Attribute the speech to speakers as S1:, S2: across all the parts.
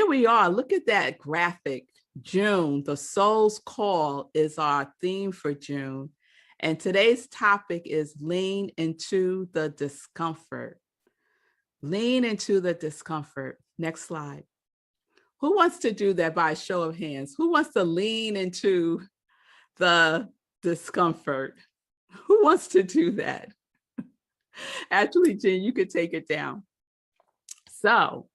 S1: here we are. Look at that graphic. June, the soul's call is our theme for June. And today's topic is lean into the discomfort. Lean into the discomfort. Next slide. Who wants to do that by a show of hands? Who wants to lean into the discomfort? Who wants to do that? Actually, Jen, you could take it down. So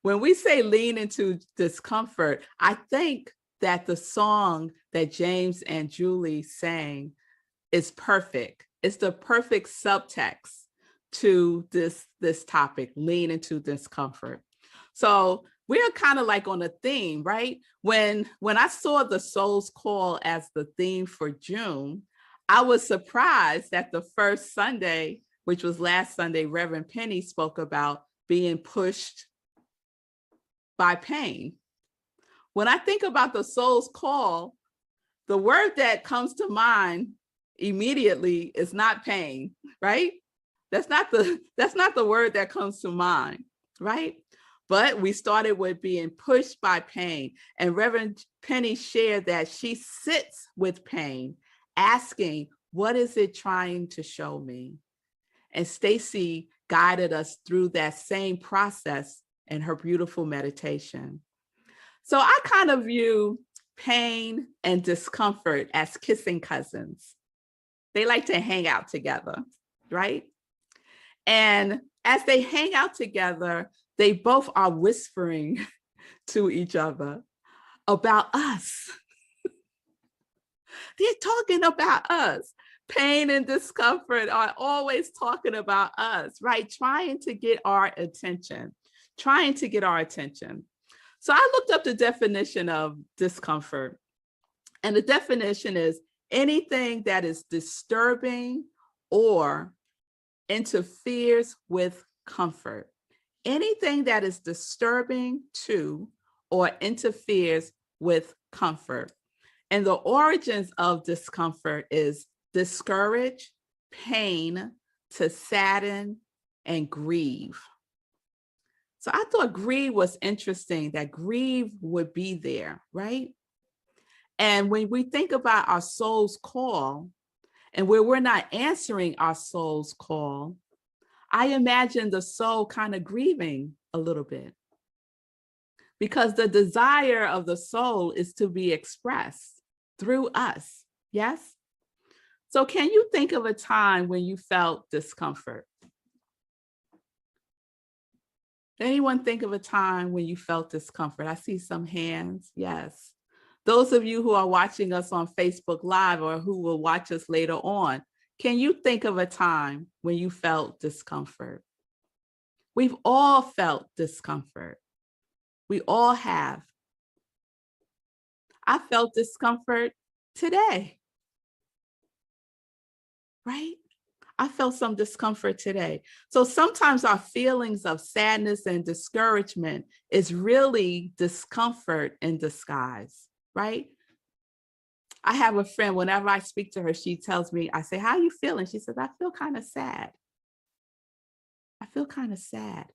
S1: when we say lean into discomfort, I think that the song that James and Julie sang is perfect. It's the perfect subtext to this topic, lean into discomfort. So we're kind of like on a theme, right? When I saw the Soul's Call as the theme for June, I was surprised that the first Sunday, which was last Sunday, Reverend Penny spoke about being pushed by pain. When I think about the Soul's Call, the word that comes to mind immediately is not pain, right? That's not the word that comes to mind, right? But we started with being pushed by pain. And Reverend Penny shared that she sits with pain, asking, what is it trying to show me? And Stacy guided us through that same process in her beautiful meditation. So I kind of view pain and discomfort as kissing cousins. They like to hang out together, right? And as they hang out together, they both are whispering to each other about us. They're talking about us. Pain and discomfort are always talking about us, right? Trying to get our attention. So I looked up the definition of discomfort. And the definition is anything that is disturbing or interferes with comfort. Anything that is disturbing to or interferes with comfort. And the origins of discomfort is discourage, pain, to sadden, and grieve. So I thought grieve was interesting, that grieve would be there, right? And when we think about our soul's call, and where we're not answering our soul's call, I imagine the soul kind of grieving a little bit. Because the desire of the soul is to be expressed through us, yes? So can you think of a time when you felt discomfort? Anyone think of a time when you felt discomfort? I see some hands, yes. Those of you who are watching us on Facebook Live or who will watch us later on, can you think of a time when you felt discomfort? We've all felt discomfort. We all have. I felt discomfort today, right? I felt some discomfort today. So sometimes our feelings of sadness and discouragement is really discomfort in disguise, right? I have a friend, whenever I speak to her, she tells me, I say, how are you feeling? She says, I feel kind of sad. I feel kind of sad.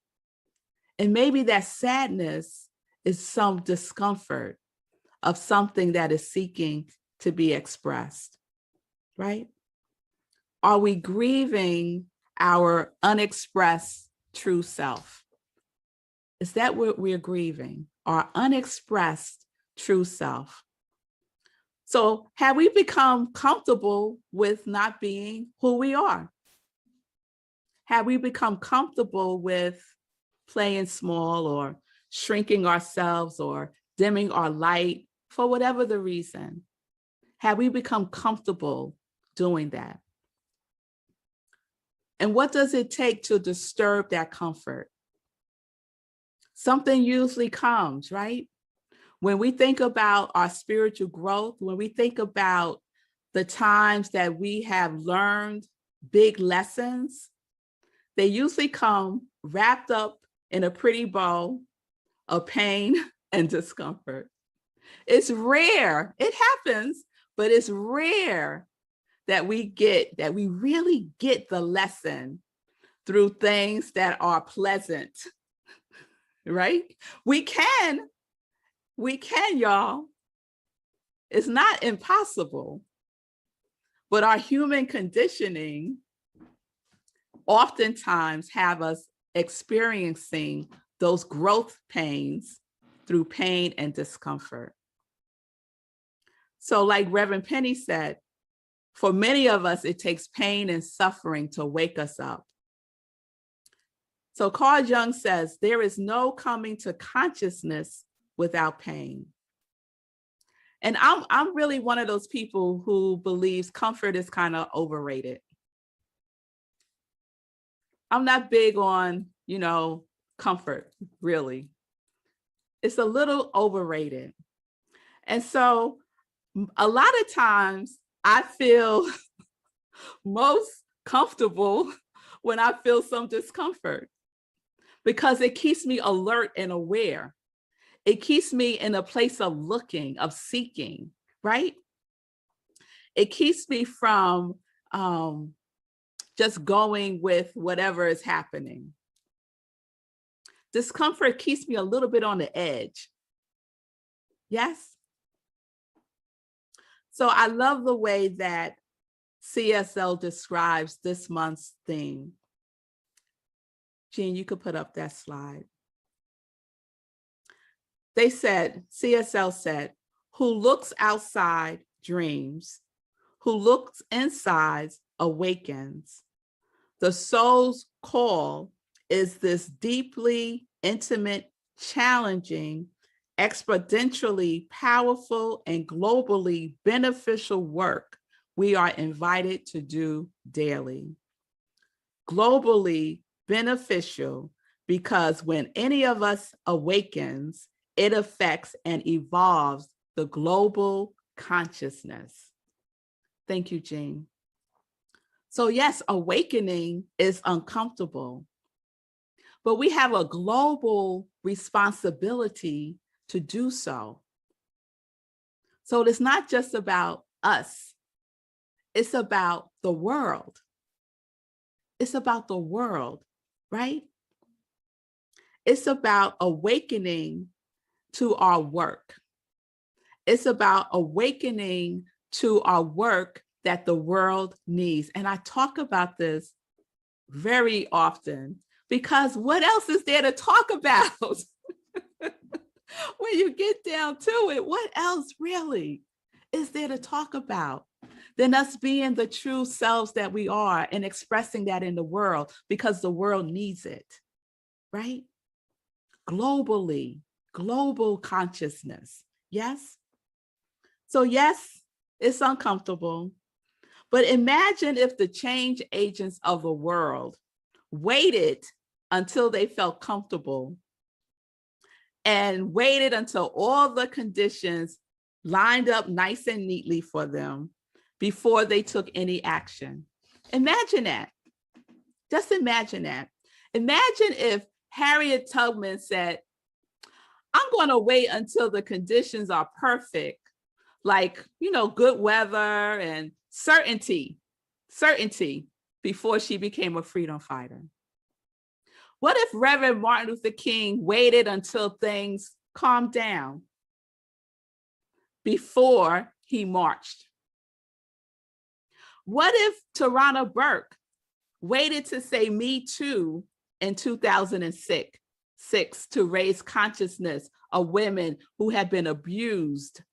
S1: And maybe that sadness is some discomfort of something that is seeking to be expressed, right? Are we grieving our unexpressed true self? Is that what we're grieving? Our unexpressed true self? So have we become comfortable with not being who we are? Have we become comfortable with playing small or shrinking ourselves or dimming our light for whatever the reason? Have we become comfortable doing that? And what does it take to disturb that comfort? Something usually comes, right? When we think about our spiritual growth, when we think about the times that we have learned big lessons, they usually come wrapped up in a pretty bow of pain and discomfort. It's rare, it happens, but it's rare that we really get the lesson through things that are pleasant, right? We can, y'all. It's not impossible, but our human conditioning oftentimes have us experiencing those growth pains through pain and discomfort. So like Reverend Penny said, for many of us, it takes pain and suffering to wake us up. So Carl Jung says, there is no coming to consciousness without pain. And I'm really one of those people who believes comfort is kind of overrated. I'm not big on, comfort, really. It's a little overrated. And so a lot of times I feel most comfortable when I feel some discomfort, because it keeps me alert and aware. It keeps me in a place of looking, of seeking, right? It keeps me from just going with whatever is happening. Discomfort keeps me a little bit on the edge. Yes? So I love the way that CSL describes this month's theme. Jean, you could put up that slide. They said, CSL said, who looks outside dreams, who looks inside awakens. The soul's call is this deeply intimate, challenging, exponentially powerful, and globally beneficial work we are invited to do daily. Globally beneficial because when any of us awakens, it affects and evolves the global consciousness. Thank you, Jean. So yes, awakening is uncomfortable, but we have a global responsibility to do so. So it's not just about us. It's about the world. It's about the world, right? It's about awakening to our work. It's about awakening to our work that the world needs. And I talk about this very often because what else is there to talk about? When you get down to it, what else really is there to talk about than us being the true selves that we are and expressing that in the world because the world needs it, right? Globally, global consciousness, yes? So yes, it's uncomfortable, but imagine if the change agents of the world waited until they felt comfortable and waited until all the conditions lined up nice and neatly for them before they took any action. Imagine that. Just imagine that. Imagine if Harriet Tubman said, I'm going to wait until the conditions are perfect, like, good weather and certainty before she became a freedom fighter. What if Reverend Martin Luther King waited until things calmed down before he marched? What if Tarana Burke waited to say "Me Too" in 2006 to raise consciousness of women who had been abused?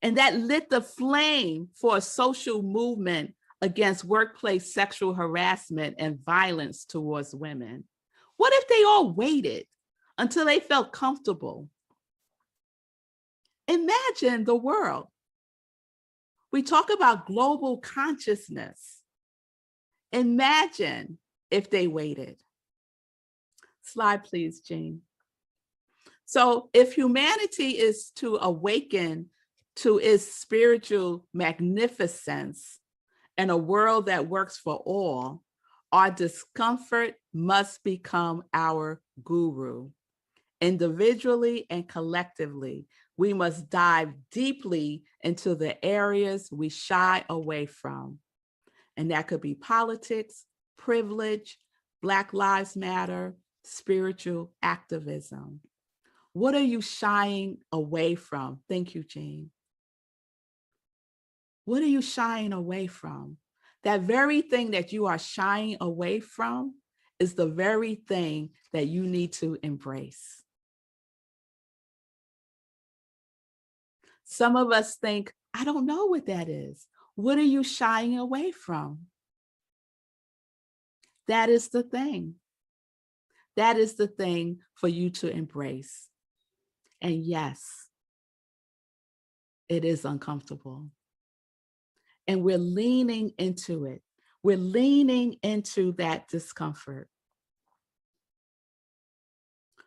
S1: And that lit the flame for a social movement against workplace sexual harassment and violence towards women. What if they all waited until they felt comfortable? Imagine the world. We talk about global consciousness. Imagine if they waited. Slide, please, Jean. So if humanity is to awaken to its spiritual magnificence and a world that works for all, our discomfort must become our guru. Individually and collectively, we must dive deeply into the areas we shy away from. And that could be politics, privilege, Black Lives Matter, spiritual activism. What are you shying away from? Thank you, Jean. What are you shying away from? That very thing that you are shying away from is the very thing that you need to embrace. Some of us think, I don't know what that is. What are you shying away from? That is the thing. That is the thing for you to embrace. And yes, it is uncomfortable. And we're leaning into it. We're leaning into that discomfort.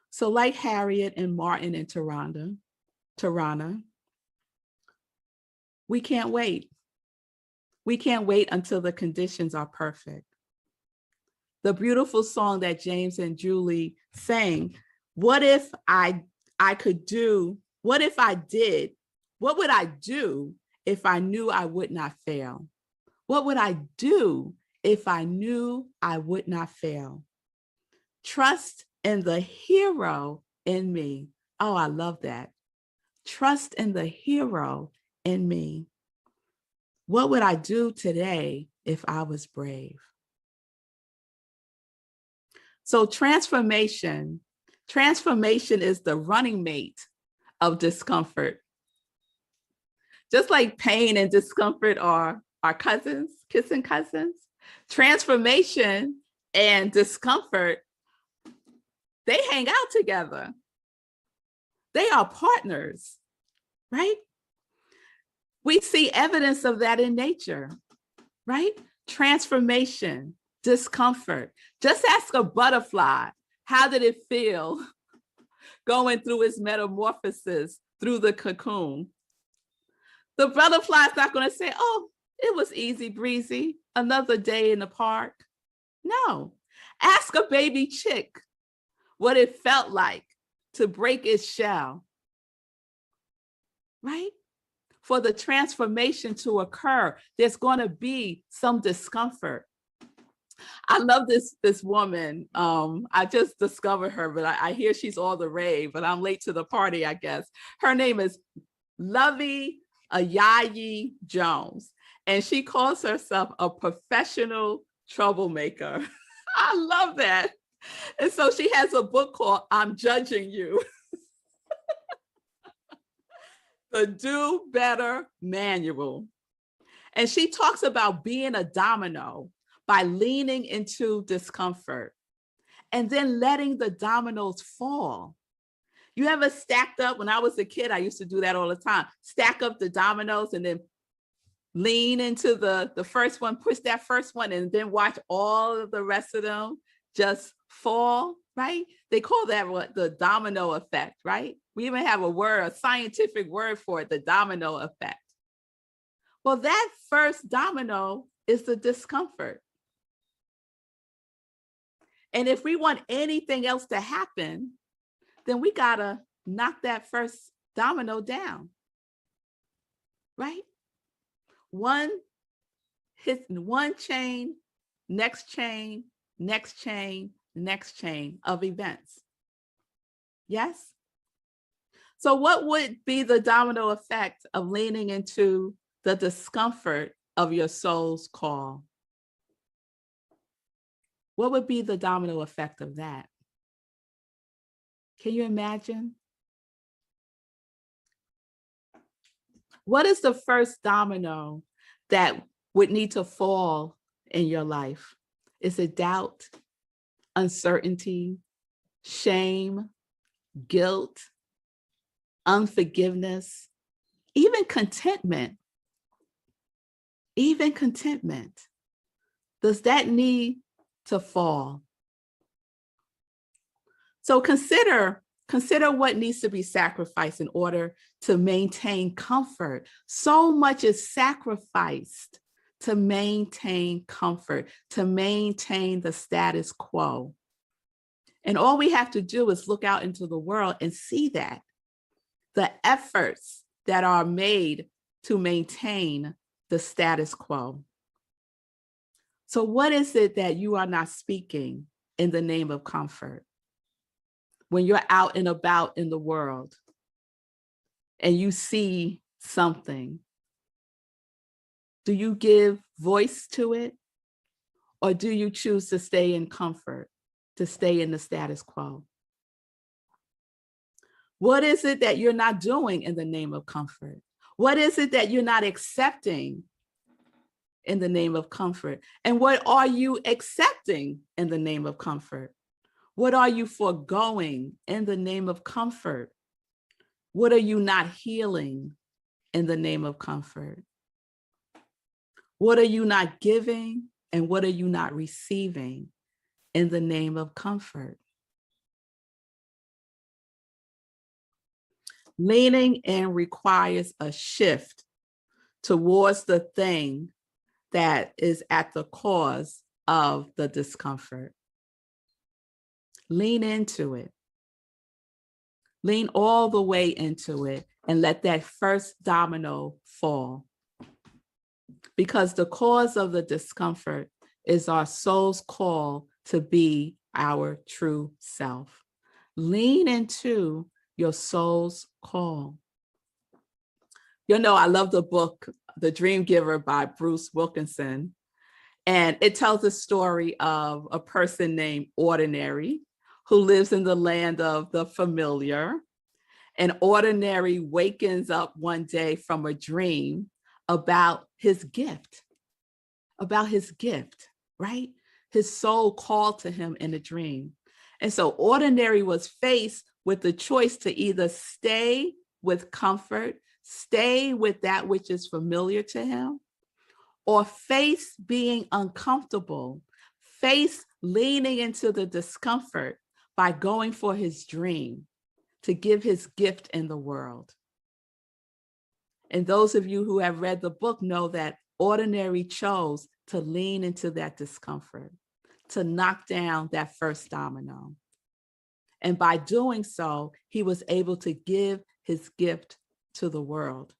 S1: So like Harriet and Martin and Tarana, we can't wait. We can't wait until the conditions are perfect. The beautiful song that James and Julie sang, what if I could do, what if I did, what would I do if I knew I would not fail? What would I do if I knew I would not fail? Trust in the hero in me. Oh, I love that. Trust in the hero in me. What would I do today if I was brave? So transformation is the running mate of discomfort. Just like pain and discomfort are cousins, kissing cousins, transformation and discomfort, they hang out together. They are partners, right? We see evidence of that in nature, right? Transformation, discomfort. Just ask a butterfly, how did it feel going through its metamorphosis through the cocoon? The butterfly's not going to say, oh, it was easy breezy, another day in the park. No. Ask a baby chick what it felt like to break its shell, right? For the transformation to occur, there's going to be some discomfort. I love this woman. I just discovered her, but I hear she's all the rave, but I'm late to the party, I guess. Her name is Lovey Ayayi Jones, and she calls herself a professional troublemaker. I love that. And so she has a book called I'm Judging You. The Do Better Manual. And she talks about being a domino by leaning into discomfort and then letting the dominoes fall. You ever stacked up? When I was a kid, I used to do that all the time. Stack up the dominoes and then lean into the first one, push that first one, and then watch all of the rest of them just fall, right? They call that what the domino effect, right? We even have a word, a scientific word for it, the domino effect. Well, that first domino is the discomfort. And if we want anything else to happen, then we gotta knock that first domino down, right? One hits one chain, next chain, next chain, next chain of events. Yes? So what would be the domino effect of leaning into the discomfort of your soul's call? What would be the domino effect of that? Can you imagine? What is the first domino that would need to fall in your life? Is it doubt, uncertainty, shame, guilt, unforgiveness, even contentment? Even contentment. Does that need to fall? So consider what needs to be sacrificed in order to maintain comfort. So much is sacrificed to maintain comfort, to maintain the status quo. And all we have to do is look out into the world and see that the efforts that are made to maintain the status quo. So what is it that you are not speaking in the name of comfort? when you're out and about in the world and you see something, do you give voice to it? Or do you choose to stay in comfort, to stay in the status quo? What is it that you're not doing in the name of comfort? What is it that you're not accepting in the name of comfort? And what are you accepting in the name of comfort? What are you foregoing in the name of comfort? What are you not healing in the name of comfort? What are you not giving and what are you not receiving in the name of comfort? Leaning in requires a shift towards the thing that is at the cause of the discomfort. Lean into it. Lean all the way into it and let that first domino fall. Because the cause of the discomfort is our soul's call to be our true self. Lean into your soul's call. You know, I love the book, The Dream Giver by Bruce Wilkinson. And it tells the story of a person named Ordinary who lives in the land of the familiar. And Ordinary wakens up one day from a dream about his gift, right? His soul called to him in a dream. And so Ordinary was faced with the choice to either stay with comfort, stay with that which is familiar to him, or face being uncomfortable, face leaning into the discomfort by going for his dream to give his gift in the world. And those of you who have read the book know that Ordinary chose to lean into that discomfort, to knock down that first domino. And by doing so, he was able to give his gift to the world.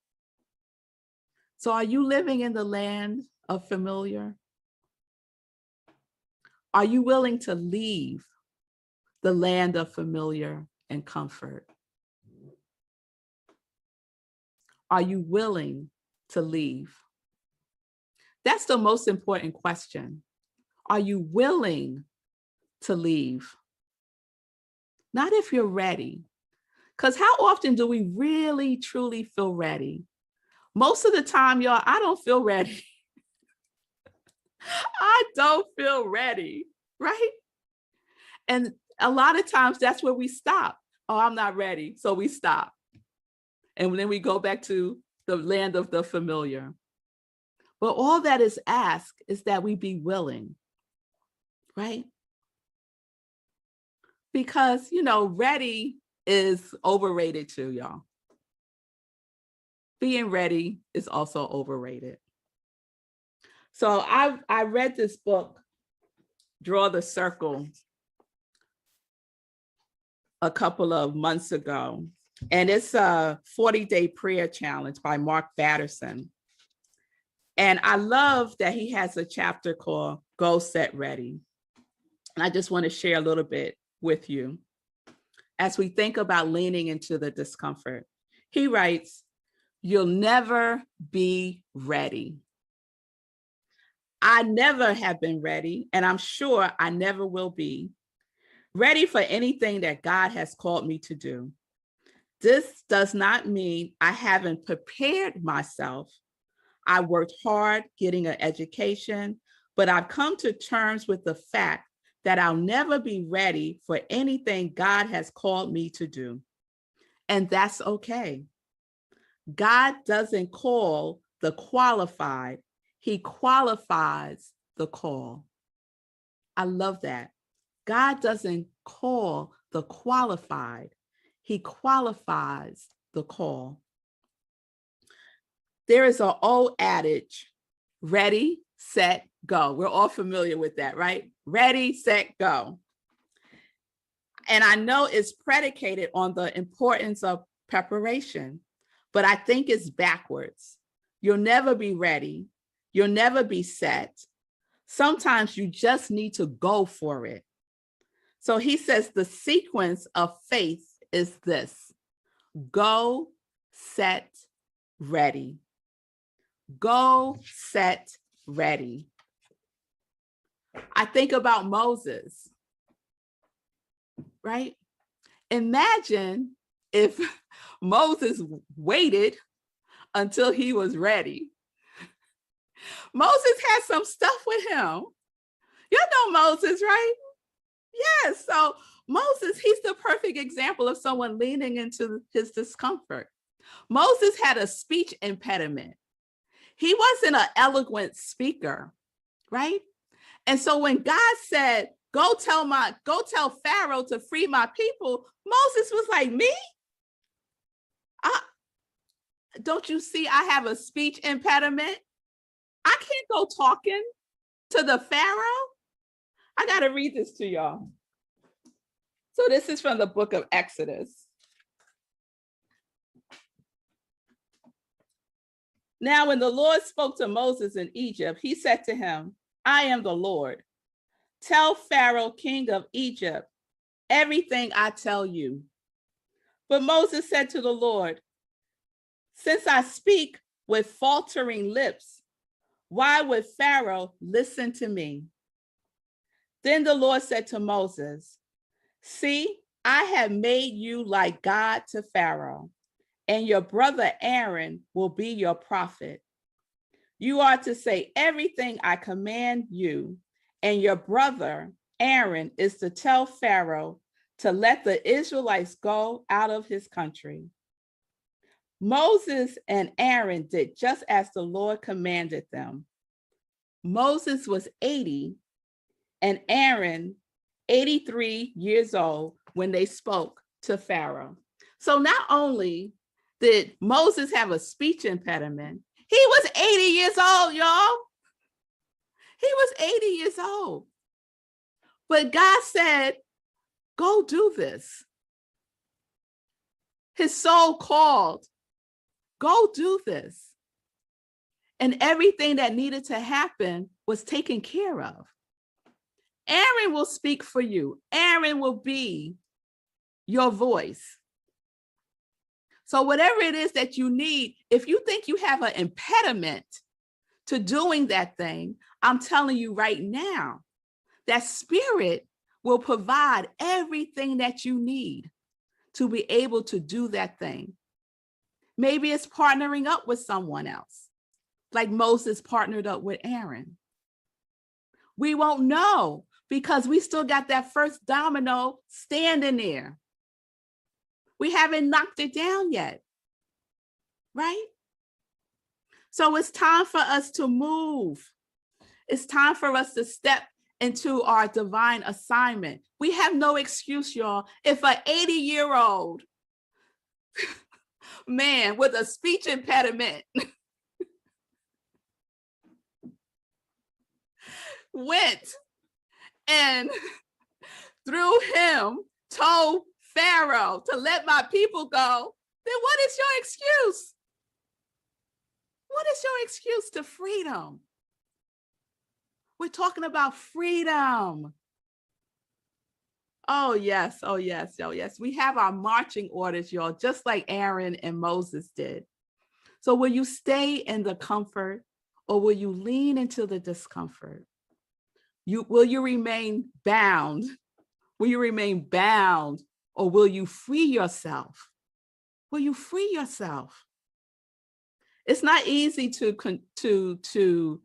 S1: So are you living in the land of familiar? Are you willing to leave the land of familiar and comfort? Are you willing to leave? That's the most important question. Are you willing to leave? Not if you're ready. Because how often do we really, truly feel ready? Most of the time, y'all, I don't feel ready. I don't feel ready, right? And a lot of times that's where we stop. Oh, I'm not ready. So we stop. And then we go back to the land of the familiar. But all that is asked is that we be willing, right? Because, you know, ready is overrated too, y'all. Being ready is also overrated. So I read this book, Draw the Circle, a couple of months ago. And it's a 40-day prayer challenge by Mark Batterson. And I love that he has a chapter called Go, Set, Ready. And I just want to share a little bit with you as we think about leaning into the discomfort. He writes, "You'll never be ready. I never have been ready, and I'm sure I never will be ready for anything that God has called me to do. This does not mean I haven't prepared myself. I worked hard getting an education, but I've come to terms with the fact that I'll never be ready for anything God has called me to do. And that's okay. God doesn't call the qualified, he qualifies the call." I love that. God doesn't call the qualified, he qualifies the call. There is an old adage, ready, set, go. We're all familiar with that, right? Ready, set, go. And I know it's predicated on the importance of preparation, but I think it's backwards. You'll never be ready. You'll never be set. Sometimes you just need to go for it. So he says the sequence of faith is this: go, set, ready. Go, set, ready. I think about Moses, right? Imagine if Moses waited until he was ready. Moses had some stuff with him. You know Moses, right? Yes. So Moses, he's the perfect example of someone leaning into his discomfort. Moses had a speech impediment. He wasn't an eloquent speaker, right? And so when God said, go tell Pharaoh to free my people, Moses was like, me? Don't you see I have a speech impediment? I can't go talking to the Pharaoh. I got to read this to y'all. So this is from the book of Exodus. Now, when the Lord spoke to Moses in Egypt, he said to him, I am the Lord. Tell Pharaoh, king of Egypt, everything I tell you. But Moses said to the Lord, since I speak with faltering lips, why would Pharaoh listen to me? Then the Lord said to Moses, see, I have made you like God to Pharaoh, and your brother Aaron will be your prophet. You are to say everything I command you, and your brother Aaron is to tell Pharaoh to let the Israelites go out of his country. Moses and Aaron did just as the Lord commanded them. Moses was 80 and Aaron 83 years old when they spoke to Pharaoh. So not only did Moses have a speech impediment, he was 80 years old, y'all. He was 80 years old. But God said, go do this. His soul called, go do this. And everything that needed to happen was taken care of. Aaron will speak for you. Aaron will be your voice. So whatever it is that you need, if you think you have an impediment to doing that thing, I'm telling you right now, that spirit will provide everything that you need to be able to do that thing. Maybe it's partnering up with someone else, like Moses partnered up with Aaron. We won't know because we still got that first domino standing there. We haven't knocked it down yet, right? So it's time for us to move. It's time for us to step into our divine assignment. We have no excuse, y'all. If an 80-year-old man with a speech impediment went and through him told Pharaoh to let my people go, then what is your excuse? What is your excuse to freedom? We're talking about freedom. Oh, yes. Oh, yes. Oh, yes. We have our marching orders, y'all, just like Aaron and Moses did. So will you stay in the comfort or will you lean into the discomfort? Will you remain bound? Will you remain bound or will you free yourself? Will you free yourself? It's not easy to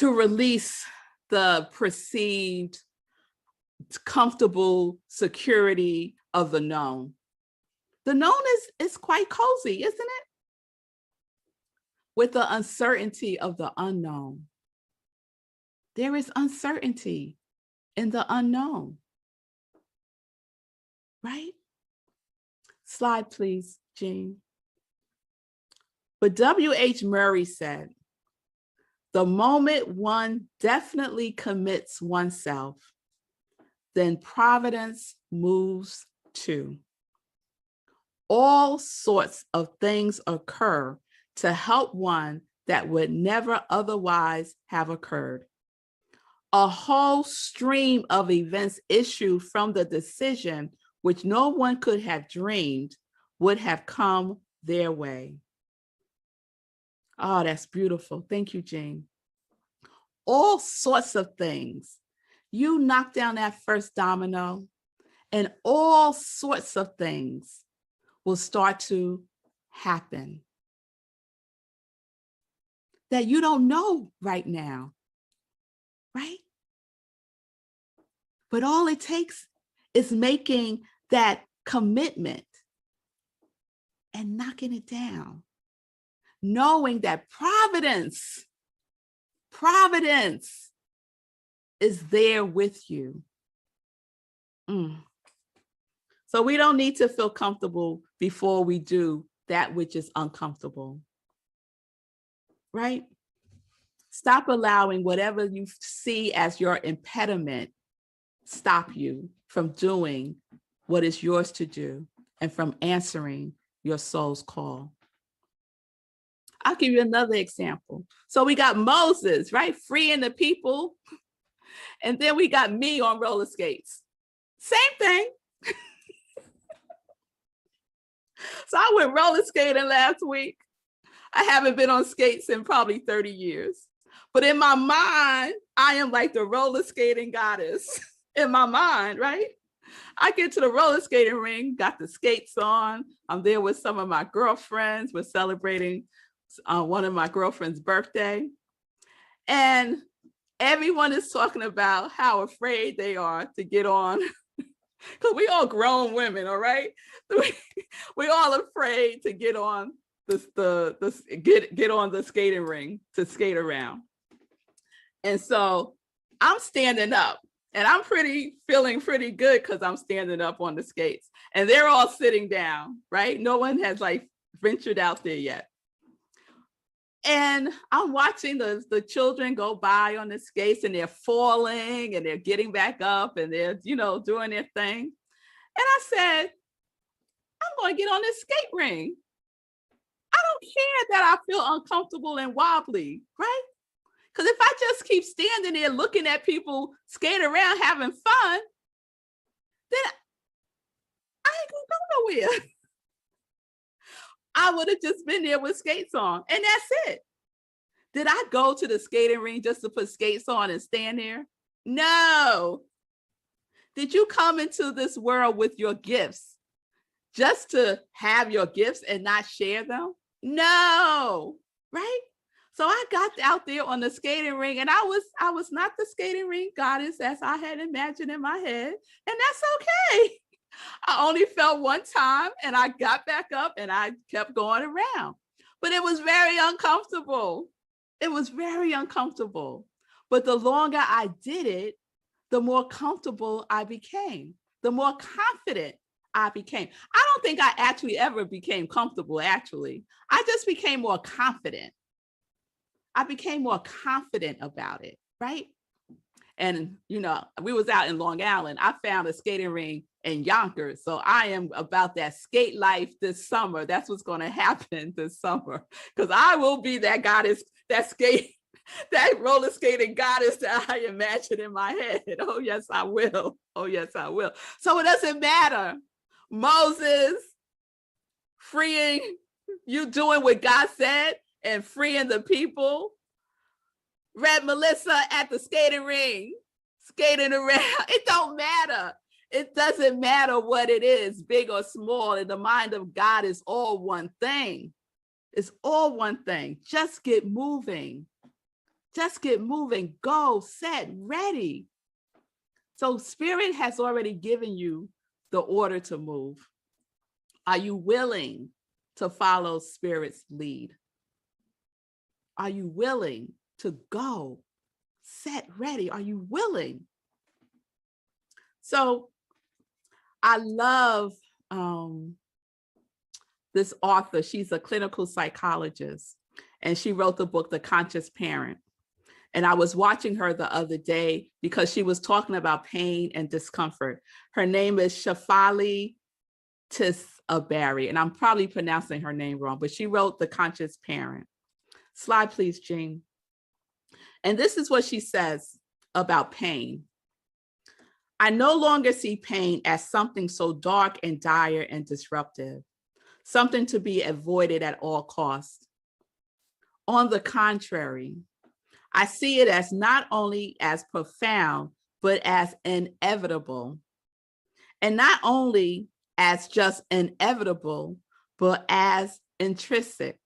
S1: release the perceived comfortable security of the known. The known is quite cozy, isn't it? With the uncertainty of the unknown. There is uncertainty in the unknown, right? Slide, please, Jean. But W.H. Murray said, the moment one definitely commits oneself, then providence moves too. All sorts of things occur to help one that would never otherwise have occurred. a whole stream of events issued from the decision which no one could have dreamed would have come their way. Oh, that's beautiful. Thank you, Jean. All sorts of things. You knock down that first domino, and all sorts of things will start to happen that you don't know right now, right? But all it takes is making that commitment and knocking it down, knowing that providence is there with you. So we don't need to feel comfortable before we do that which is uncomfortable, right? Stop allowing whatever you see as your impediment stop you from doing what is yours to do and from answering your soul's call. I'll give you another example. So we got Moses, right? Freeing the people. And then we got me on roller skates. Same thing. So I went roller skating last week. I haven't been on skates in probably 30 years. But in my mind, I am like the roller skating goddess. In my mind, right? I get to the roller skating ring, got the skates on. I'm there with some of my girlfriends. We're celebrating one of my girlfriend's birthday. And everyone is talking about how afraid they are to get on. Because we all grown women, all right? We all afraid to get on get on the skating ring to skate around. And so I'm standing up. And I'm feeling pretty good because I'm standing up on the skates and they're all sitting down, right? No one has like ventured out there yet. And I'm watching the children go by on the skates and they're falling and they're getting back up and they're, doing their thing. And I said, I'm going to get on this skate ring. I don't care that I feel uncomfortable and wobbly, right? Because if I just keep standing there looking at people skate around having fun, then I ain't gonna go nowhere. I would have just been there with skates on, and that's it. Did I go to the skating ring just to put skates on and stand there? No. Did you come into this world with your gifts just to have your gifts and not share them? No, right? So I got out there on the skating ring and I was not the skating ring goddess as I had imagined in my head. And that's okay. I only fell one time and I got back up and I kept going around. But it was very uncomfortable. It was very uncomfortable. But the longer I did it, the more comfortable I became, the more confident I became. I don't think I actually ever became comfortable, actually. I just became more confident. I became more confident about it, right? And, we was out in Long Island. I found a skating ring in Yonkers. So I am about that skate life this summer. That's what's going to happen this summer. Because I will be that goddess, that roller skating goddess that I imagine in my head. Oh, yes, I will. Oh, yes, I will. So it doesn't matter. Moses, freeing, you doing what God said, and freeing the people. Red Melissa at the skating ring, skating around. It don't matter. It doesn't matter what it is, big or small. In the mind of God is all one thing. It's all one thing. Just get moving. Just get moving. Go, set, ready. So Spirit has already given you the order to move. Are you willing to follow Spirit's lead? Are you willing to go, set, ready? Are you willing? So I love this author. She's a clinical psychologist, and she wrote the book, The Conscious Parent. And I was watching her the other day because she was talking about pain and discomfort. Her name is Shefali Tisabari, and I'm probably pronouncing her name wrong, but she wrote The Conscious Parent. Slide, please, Jean. And this is what she says about pain. I no longer see pain as something so dark and dire and disruptive, something to be avoided at all costs. On the contrary, I see it as not only as profound, but as inevitable. And not only as just inevitable, but as intrinsic.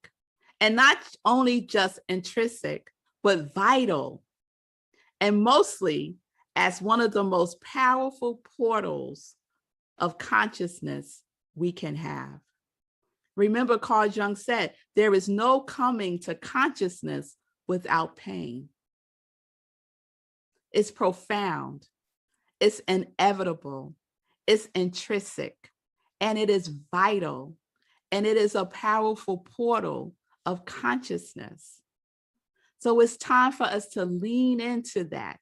S1: And not only just intrinsic, but vital. And mostly as one of the most powerful portals of consciousness we can have. Remember, Carl Jung said, there is no coming to consciousness without pain. It's profound, it's inevitable, it's intrinsic, and it is vital, and it is a powerful portal of consciousness. So it's time for us to lean into that.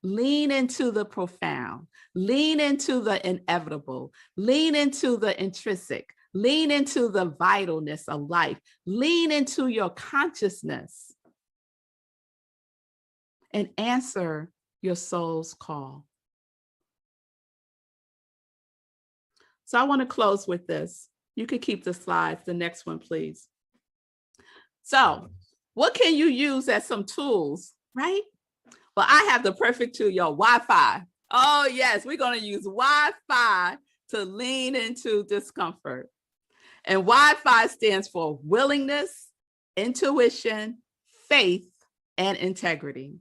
S1: Lean into the profound, lean into the inevitable, lean into the intrinsic, lean into the vitalness of life, lean into your consciousness and answer your soul's call. So I want to close with this. You can keep the slides, the next one, please. So what can you use as some tools, right? Well, I have the perfect tool, your Wi-Fi. Oh, yes, we're going to use Wi-Fi to lean into discomfort. And Wi-Fi stands for willingness, intuition, faith, and integrity.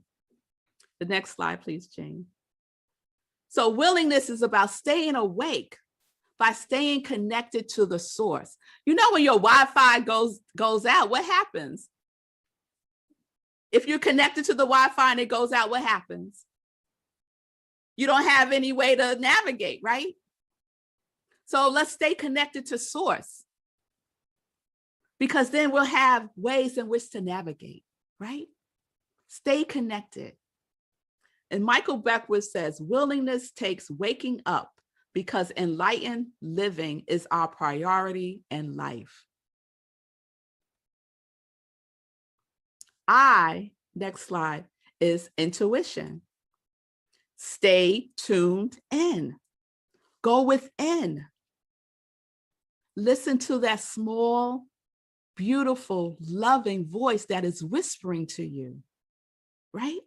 S1: The next slide, please, Jane. So willingness is about staying awake by staying connected to the source. You know, when your Wi-Fi goes out, what happens? If you're connected to the Wi-Fi and it goes out, what happens? You don't have any way to navigate, right? So let's stay connected to source, because then we'll have ways in which to navigate, right? Stay connected. And Michael Beckwith says, willingness takes waking up because enlightened living is our priority in life. Next slide, is intuition. Stay tuned in. Go within. Listen to that small, beautiful, loving voice that is whispering to you, right?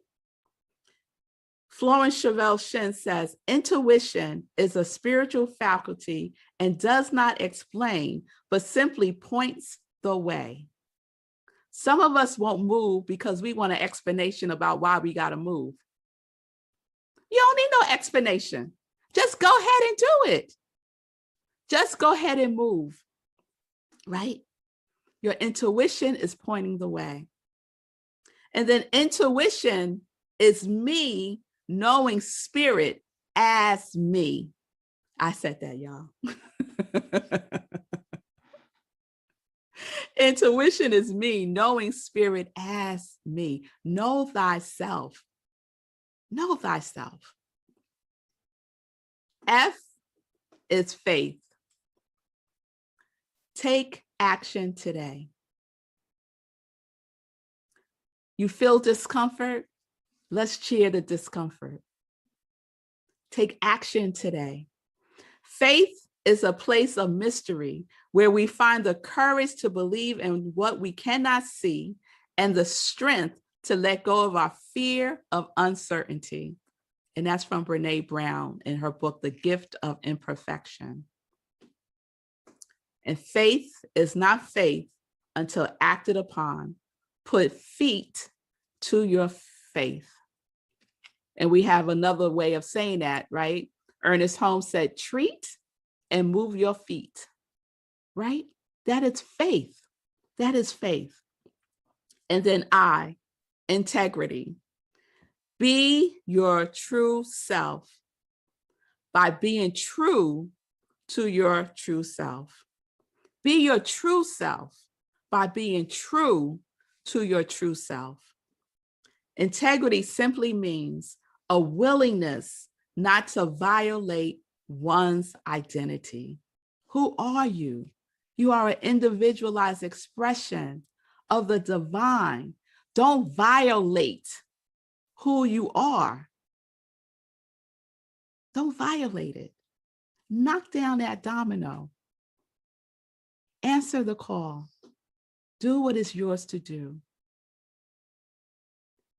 S1: Florence Chevelle Shin says, intuition is a spiritual faculty and does not explain, but simply points the way. Some of us won't move because we want an explanation about why we got to move. You don't need no explanation. Just go ahead and do it. Just go ahead and move, right? Your intuition is pointing the way. And then intuition is me knowing spirit as me. I said that, y'all. Intuition is me knowing spirit as me. Know thyself. Know thyself. F is faith. Take action today. You feel discomfort? Let's cheer the discomfort. Take action today. Faith is a place of mystery where we find the courage to believe in what we cannot see and the strength to let go of our fear of uncertainty. And that's from Brené Brown in her book, The Gift of Imperfection. And faith is not faith until acted upon. Put feet to your faith. And we have another way of saying that, right? Ernest Holmes said, treat and move your feet, right? That is faith. That is faith. And then I, integrity. Be your true self by being true to your true self. Be your true self by being true to your true self. Integrity simply means a willingness not to violate one's identity. Who are you? You are an individualized expression of the divine. Don't violate who you are. Don't violate it. Knock down that domino. Answer the call. Do what is yours to do.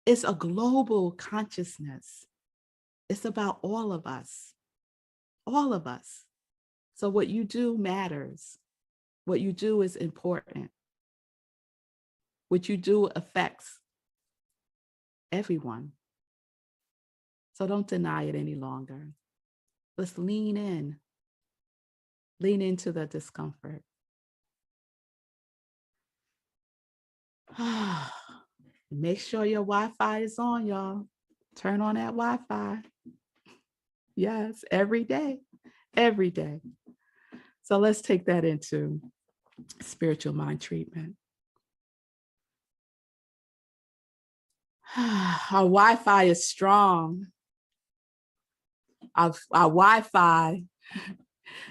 S1: It's a global consciousness. It's about all of us. All of us. So what you do matters. What you do is important. What you do affects everyone. So don't deny it any longer. Let's lean in. Lean into the discomfort. Make sure your Wi-Fi is on, y'all. Turn on that Wi-Fi. Yes, every day, every day. So let's take that into spiritual mind treatment. Our Wi-Fi is strong. Our Wi-Fi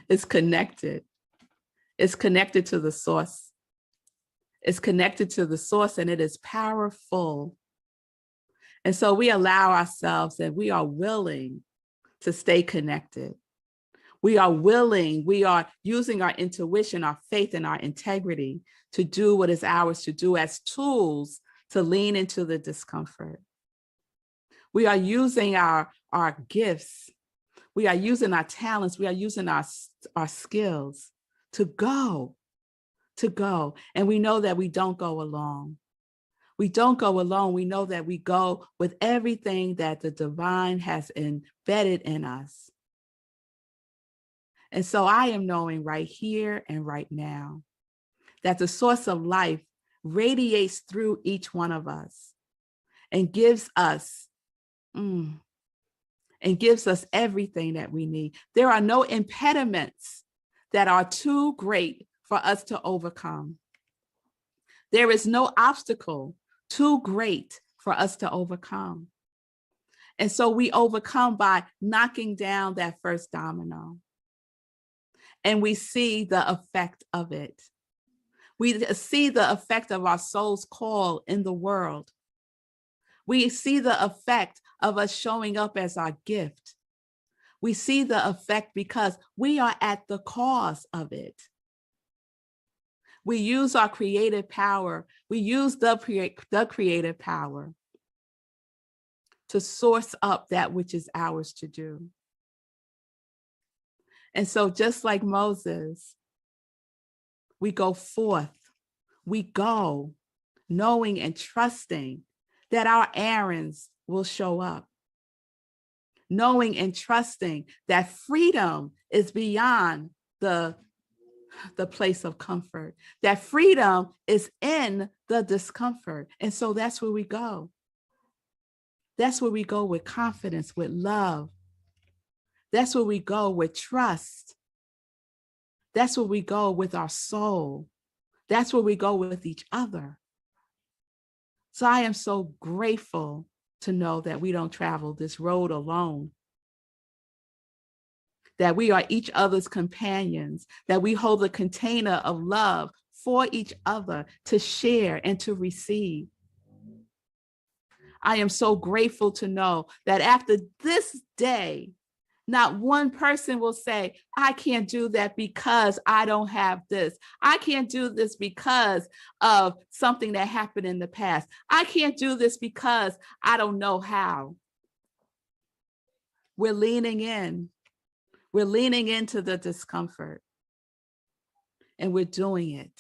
S1: is connected. It's connected to the source. It's connected to the source, and it is powerful. And so we allow ourselves, and we are willing to stay connected. We are willing, we are using our intuition, our faith, and our integrity to do what is ours to do as tools to lean into the discomfort. We are using our gifts. We are using our talents. We are using our skills to go. And we know that we don't go alone. We don't go alone. We know that we go with everything that the divine has embedded in us. And so I am knowing right here and right now that the source of life radiates through each one of us and gives us everything that we need. There are no impediments that are too great for us to overcome. There is no obstacle too great for us to overcome. And so we overcome by knocking down that first domino. And we see the effect of it. We see the effect of our soul's call in the world. We see the effect of us showing up as our gift. We see the effect because we are at the cause of it. We use our creative power. We use the creative power to source up that which is ours to do. And so just like Moses, we go forth, we go knowing and trusting that our errands will show up. Knowing and trusting that freedom is beyond the place of comfort, that freedom is in the discomfort. And so that's where we go. That's where we go with confidence, with love. That's where we go with trust. That's where we go with our soul. That's where we go with each other. So I am so grateful to know that we don't travel this road alone, that we are each other's companions, that we hold a container of love for each other to share and to receive. I am so grateful to know that after this day, not one person will say, I can't do that because I don't have this. I can't do this because of something that happened in the past. I can't do this because I don't know how. We're leaning in. We're leaning into the discomfort. And we're doing it.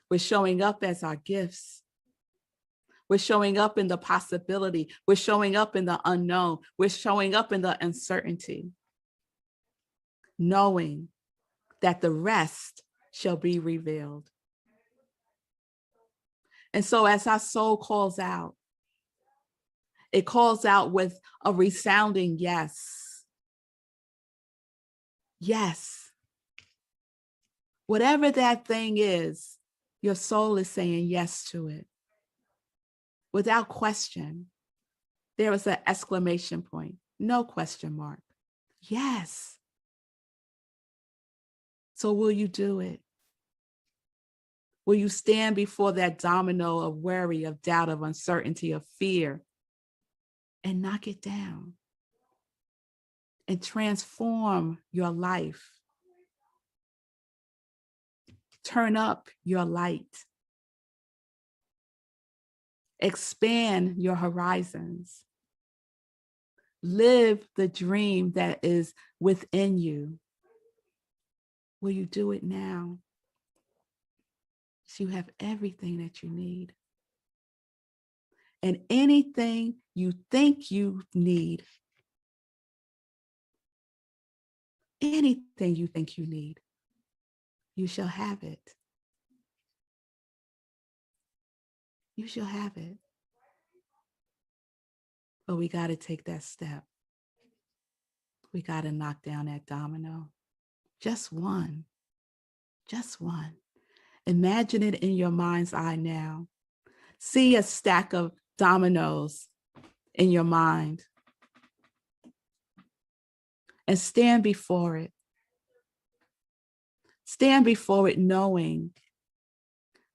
S1: We're showing up as our gifts. We're showing up in the possibility. We're showing up in the unknown. We're showing up in the uncertainty, knowing that the rest shall be revealed. And so as our soul calls out, it calls out with a resounding yes. Yes. Whatever that thing is, your soul is saying yes to it. Without question. There is an exclamation point, no question mark. Yes. So will you do it? Will you stand before that domino of worry, of doubt, of uncertainty, of fear, and knock it down? and transform your life. Turn up your light. Expand your horizons. Live the dream that is within you. Will you do it now? So you have everything that you need. And anything you think you need, anything you think you need, you shall have it. You shall have it. But we got to take that step. We got to knock down that domino. Just one. Just one. Imagine it in your mind's eye now. See a stack of dominoes in your mind and stand before it. Stand before it knowing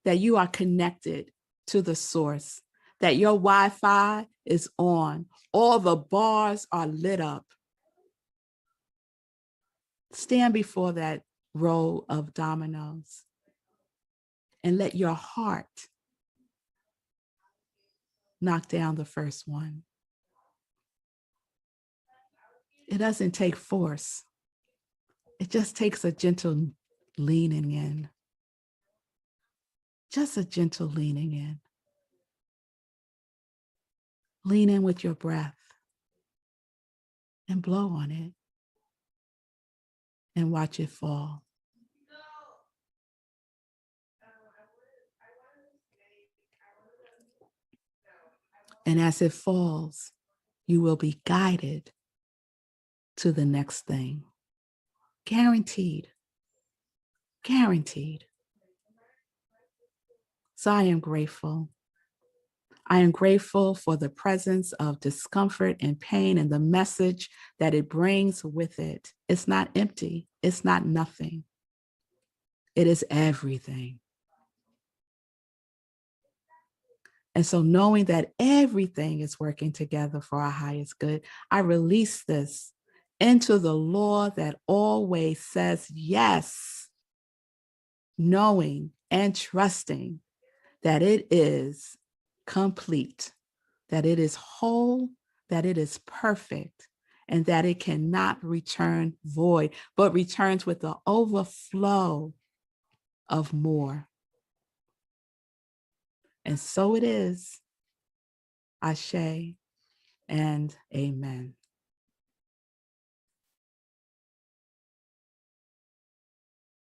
S1: that you are connected to the source, that your Wi-Fi is on. All the bars are lit up. Stand before that row of dominoes and let your heart knock down the first one. It doesn't take force. It just takes a gentle leaning in. Just a gentle leaning in. Lean in with your breath and blow on it and watch it fall. And as it falls, you will be guided to the next thing. Guaranteed. Guaranteed. So I am grateful. I am grateful for the presence of discomfort and pain and the message that it brings with it. It's not empty. It's not nothing. It is everything. And so knowing that everything is working together for our highest good, I release this into the law that always says yes, knowing and trusting that it is complete, that it is whole, that it is perfect, and that it cannot return void, but returns with the overflow of more. And so it is. Ashe and amen.